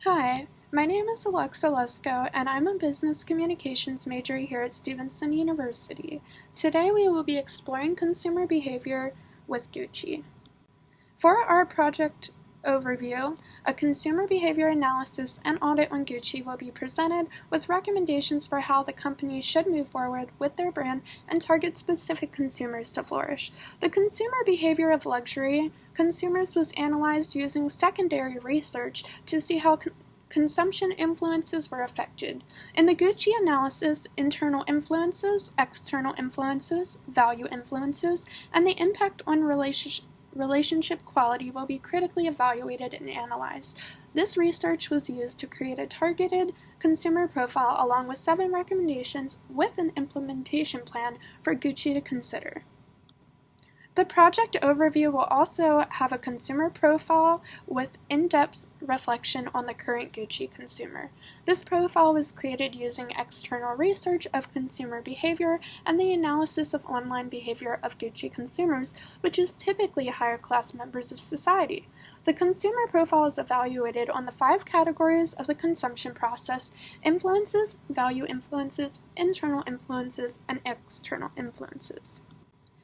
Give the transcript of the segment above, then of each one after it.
Hi, my name is Alexa Lesko, and I'm a business communications major here at Stevenson University. Today we will be exploring consumer behavior with Gucci. For our project overview, a consumer behavior analysis and audit on Gucci will be presented with recommendations for how the company should move forward with their brand and target specific consumers to flourish. The consumer behavior of luxury consumers was analyzed using secondary research to see how consumption influences were affected. In the Gucci analysis, internal influences, external influences, value influences, and the impact on relationship quality will be critically evaluated and analyzed. This research was used to create a targeted consumer profile along with 7 recommendations with an implementation plan for Gucci to consider. The project overview will also have a consumer profile with in-depth reflection on the current Gucci consumer. This profile was created using external research of consumer behavior and the analysis of online behavior of Gucci consumers, which is typically higher class members of society. The consumer profile is evaluated on the 5 categories of the consumption process: influences, value influences, internal influences, and external influences.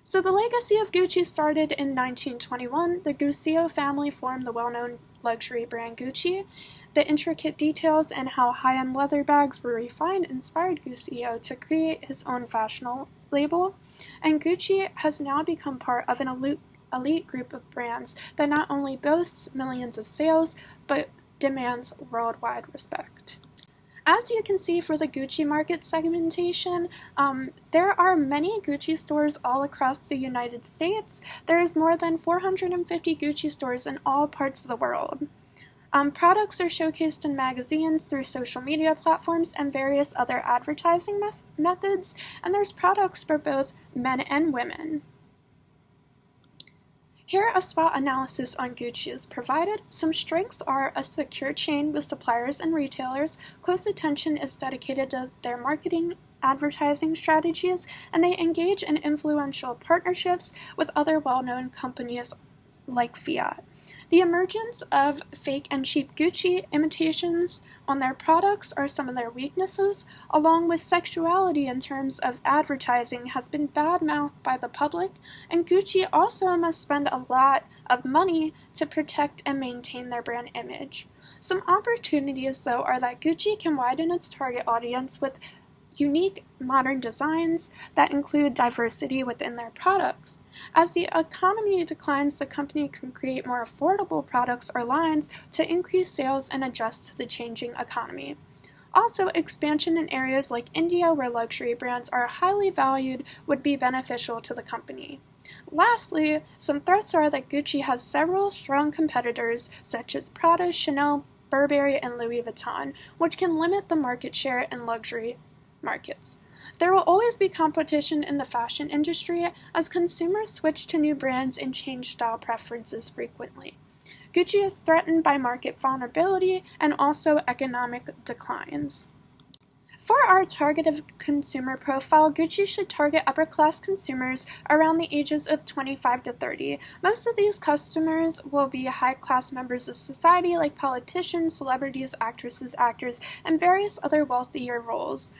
So the legacy of Gucci started in 1921. The Guccio family formed the well-known luxury brand Gucci. The intricate details and how high-end leather bags were refined inspired Guccio to create his own fashion label, and Gucci has now become part of an elite group of brands that not only boasts millions of sales, but demands worldwide respect. As you can see for the Gucci market segmentation, there are many Gucci stores all across the United States. There is more than 450 Gucci stores in all parts of the world. Products are showcased in magazines, through social media platforms, and various other advertising methods, and there's products for both men and women. Here, a SWOT analysis on Gucci is provided. Some strengths are a secure chain with suppliers and retailers, close attention is dedicated to their marketing, advertising strategies, and they engage in influential partnerships with other well-known companies like Fiat. The emergence of fake and cheap Gucci imitations on their products are some of their weaknesses, along with sexuality in terms of advertising has been bad-mouthed by the public, and Gucci also must spend a lot of money to protect and maintain their brand image. Some opportunities, though, are that Gucci can widen its target audience with unique modern designs that include diversity within their products. As the economy declines, the company can create more affordable products or lines to increase sales and adjust to the changing economy. Also, expansion in areas like India, where luxury brands are highly valued, would be beneficial to the company. Lastly, some threats are that Gucci has several strong competitors such as Prada, Chanel, Burberry, and Louis Vuitton, which can limit the market share in luxury markets. There will always be competition in the fashion industry as consumers switch to new brands and change style preferences frequently. Gucci is threatened by market vulnerability and also economic declines. For our targeted consumer profile, Gucci should target upper-class consumers around the ages of 25 to 30. Most of these customers will be high-class members of society like politicians, celebrities, actresses, actors, and various other wealthier roles.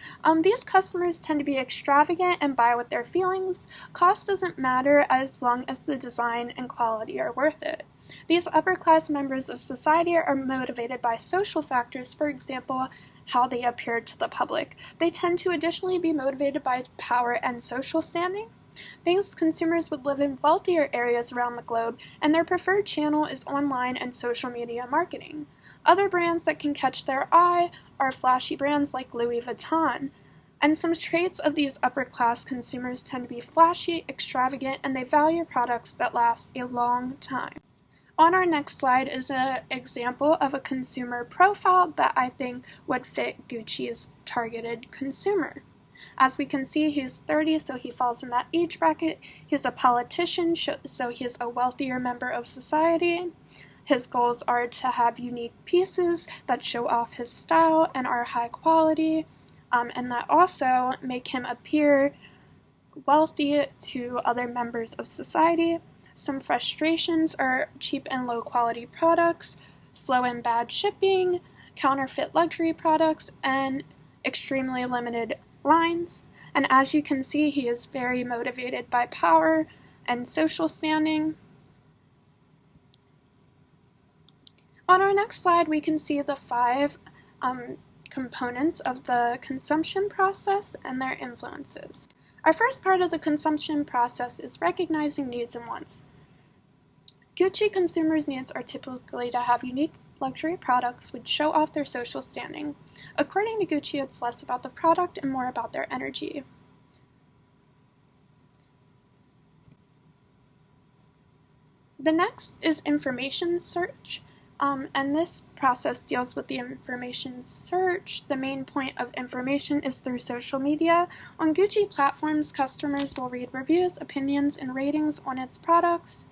These customers tend to be extravagant and buy with their feelings. Cost doesn't matter as long as the design and quality are worth it. These upper-class members of society are motivated by social factors, for example, how they appear to the public. They tend to additionally be motivated by power and social standing. These consumers would live in wealthier areas around the globe, and their preferred channel is online and social media marketing. Other brands that can catch their eye are flashy brands like Louis Vuitton. And some traits of these upper-class consumers tend to be flashy, extravagant, and they value products that last a long time. On our next slide is an example of a consumer profile that I think would fit Gucci's targeted consumer. As we can see, he's 30, so he falls in that age bracket. He's a politician, so he's a wealthier member of society. His goals are to have unique pieces that show off his style and are high quality, and that also make him appear wealthy to other members of society. Some frustrations are cheap and low quality products, slow and bad shipping, counterfeit luxury products, and extremely limited lines. And as you can see, he is very motivated by power and social standing. On our next slide, we can see the 5 components of the consumption process and their influences. Our first part of the consumption process is recognizing needs and wants. Gucci consumers' needs are typically to have unique luxury products which show off their social standing. According to Gucci, it's less about the product and more about their energy. The next is information search, and this process deals with the information search. The main point of information is through social media. On Gucci platforms, customers will read reviews, opinions, and ratings on its products.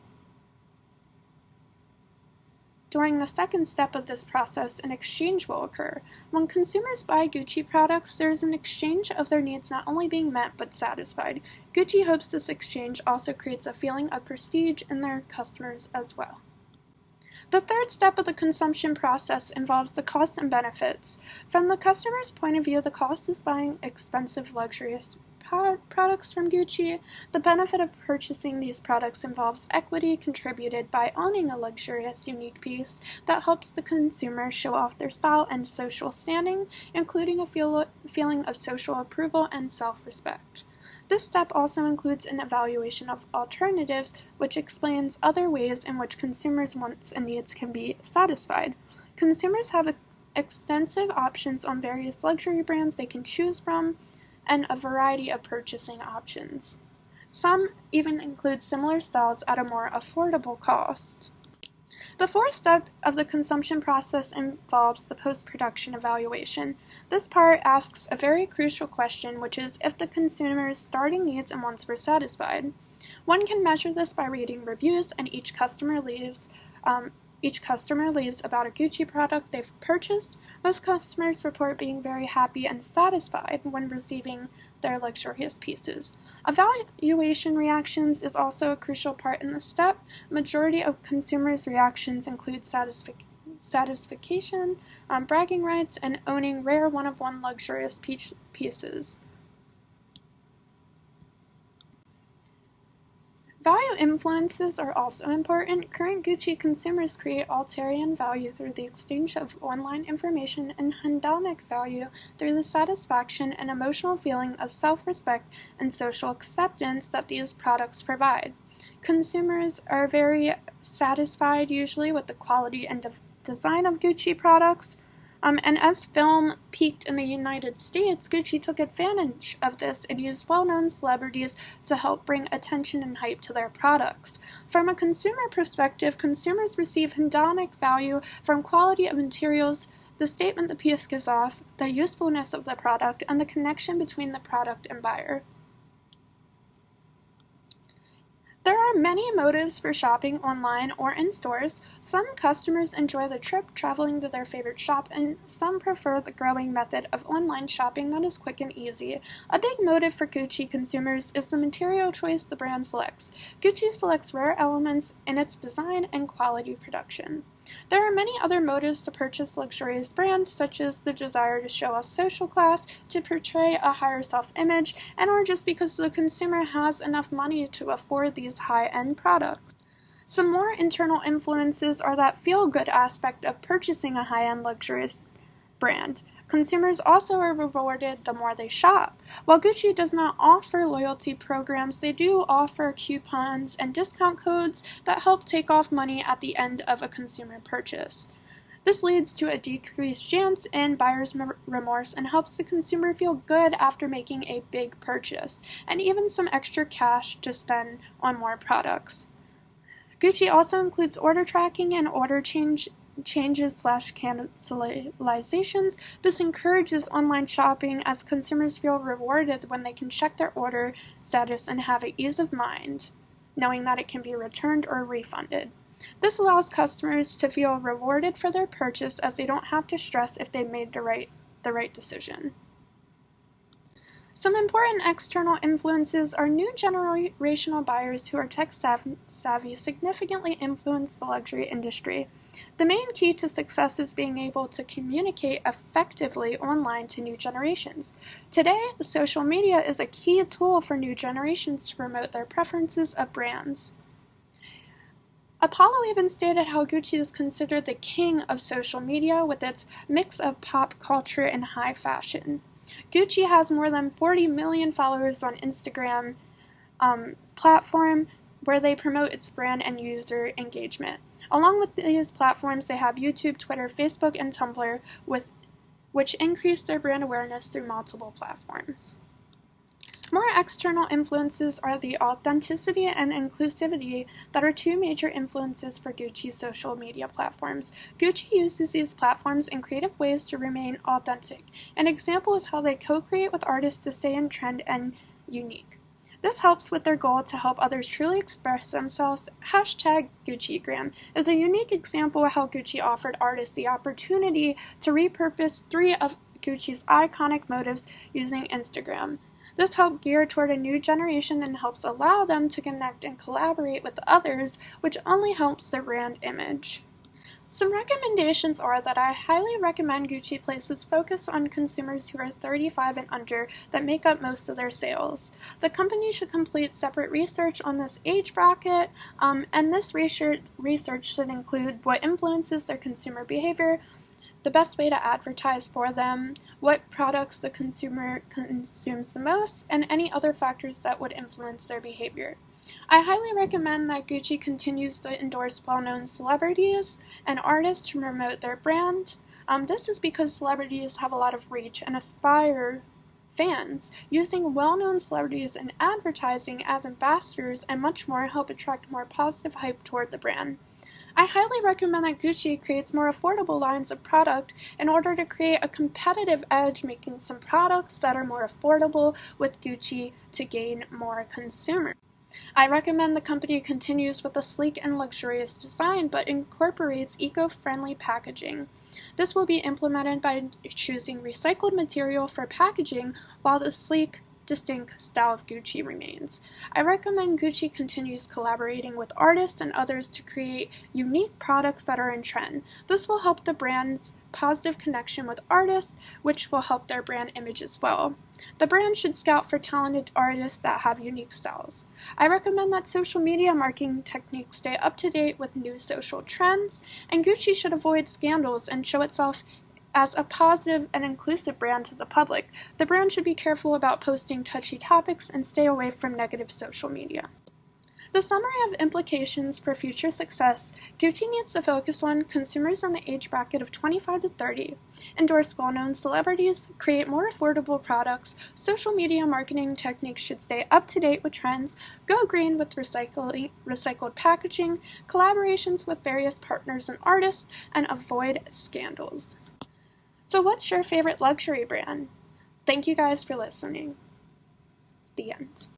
During the second step of this process, an exchange will occur. When consumers buy Gucci products, there is an exchange of their needs not only being met but satisfied. Gucci hopes this exchange also creates a feeling of prestige in their customers as well. The third step of the consumption process involves the costs and benefits. From the customer's point of view, the cost is buying expensive, luxurious products from Gucci. The benefit of purchasing these products involves equity contributed by owning a luxurious, unique piece that helps the consumer show off their style and social standing, including a feeling of social approval and self-respect. This step also includes an evaluation of alternatives, which explains other ways in which consumers' wants and needs can be satisfied. Consumers have extensive options on various luxury brands they can choose from, and a variety of purchasing options. Some even include similar styles at a more affordable cost. The fourth step of the consumption process involves the post-production evaluation. This part asks a very crucial question, which is if the consumer's starting needs and wants were satisfied. One can measure this by reading reviews, and each customer leaves about a Gucci product they've purchased. Most customers report being very happy and satisfied when receiving their luxurious pieces. Evaluation reactions is also a crucial part in this step. Majority of consumers' reactions include satisfaction, bragging rights, and owning rare one-of-one luxurious pieces. Value influences are also important. Current Gucci consumers create ulterior value through the exchange of online information and hedonic value through the satisfaction and emotional feeling of self-respect and social acceptance that these products provide. Consumers are very satisfied usually with the quality and design of Gucci products. And as film peaked in the United States, Gucci took advantage of this and used well-known celebrities to help bring attention and hype to their products. From a consumer perspective, consumers receive hedonic value from quality of materials, the statement the piece gives off, the usefulness of the product, and the connection between the product and buyer. There are many motives for shopping online or in stores. Some customers enjoy the trip traveling to their favorite shop, and some prefer the growing method of online shopping that is quick and easy. A big motive for Gucci consumers is the material choice the brand selects. Gucci selects rare elements in its design and quality production. There are many other motives to purchase luxurious brands, such as the desire to show off social class, to portray a higher self-image, and or just because the consumer has enough money to afford these high-end products. Some more internal influences are that feel-good aspect of purchasing a high-end luxurious brand. Consumers also are rewarded the more they shop. While Gucci does not offer loyalty programs, they do offer coupons and discount codes that help take off money at the end of a consumer purchase. This leads to a decreased chance in buyer's remorse and helps the consumer feel good after making a big purchase, and even some extra cash to spend on more products. Gucci also includes order tracking and order changes/cancelizations. This encourages online shopping as consumers feel rewarded when they can check their order status and have an ease of mind, knowing that it can be returned or refunded. This allows customers to feel rewarded for their purchase as they don't have to stress if they made the right decision. Some important external influences are new generational buyers who are tech savvy significantly influence the luxury industry. The main key to success is being able to communicate effectively online to new generations. Today, social media is a key tool for new generations to promote their preferences of brands. Apollo even stated how Gucci is considered the king of social media with its mix of pop culture and high fashion. Gucci has more than 40 million followers on Instagram platform where they promote its brand and user engagement. Along with these platforms, they have YouTube, Twitter, Facebook, and Tumblr, which increase their brand awareness through multiple platforms. More external influences are the authenticity and inclusivity that are two major influences for Gucci's social media platforms. Gucci uses these platforms in creative ways to remain authentic. An example is how they co-create with artists to stay in trend and unique. This helps with their goal to help others truly express themselves. #GucciGram is a unique example of how Gucci offered artists the opportunity to repurpose 3 of Gucci's iconic motifs using Instagram. This helped gear toward a new generation and helps allow them to connect and collaborate with others, which only helps their brand image. Some recommendations are that I highly recommend Gucci places focus on consumers who are 35 and under that make up most of their sales. The company should complete separate research on this age bracket, and this research should include what influences their consumer behavior, the best way to advertise for them, what products the consumer consumes the most, and any other factors that would influence their behavior. I highly recommend that Gucci continues to endorse well-known celebrities and artists to promote their brand. This is because celebrities have a lot of reach and aspire fans. Using well-known celebrities in advertising as ambassadors and much more help attract more positive hype toward the brand. I highly recommend that Gucci creates more affordable lines of product in order to create a competitive edge, making some products that are more affordable with Gucci to gain more consumers. I recommend the company continues with a sleek and luxurious design but incorporates eco-friendly packaging. This will be implemented by choosing recycled material for packaging while the sleek, distinct style of Gucci remains. I recommend Gucci continues collaborating with artists and others to create unique products that are in trend. This will help the brand's positive connection with artists, which will help their brand image as well. The brand should scout for talented artists that have unique styles. I recommend that social media marketing techniques stay up to date with new social trends, and Gucci should avoid scandals and show itself as a positive and inclusive brand to the public. The brand should be careful about posting touchy topics and stay away from negative social media. The summary of implications for future success: Gucci needs to focus on consumers in the age bracket of 25 to 30, endorse well-known celebrities, create more affordable products, social media marketing techniques should stay up to date with trends, go green with recycled packaging, collaborations with various partners and artists, and avoid scandals. So what's your favorite luxury brand? Thank you guys for listening. The end.